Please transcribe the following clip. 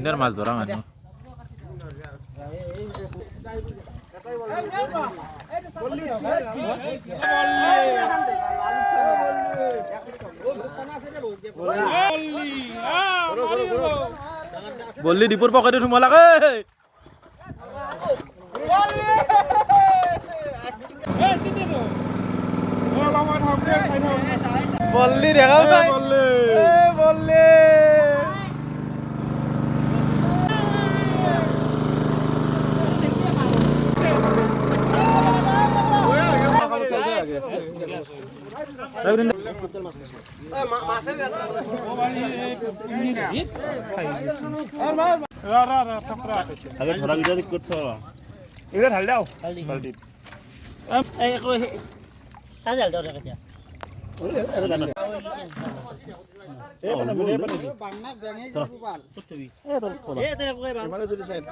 দুনিয়ার মাছ ধরা মানুষ বললি ডিপুর পকেটে ঢুমা লাগে বললি দেখাও ভাই বললি আগে ধরা গিয়ে করছো এগুলো ঢাল দাও বালতি এই কই তাজাল দাও রেখে বাংলা ব্যাঙে গোপাল এ তোর এ তোর কই বাংলা মানে যদি সাইড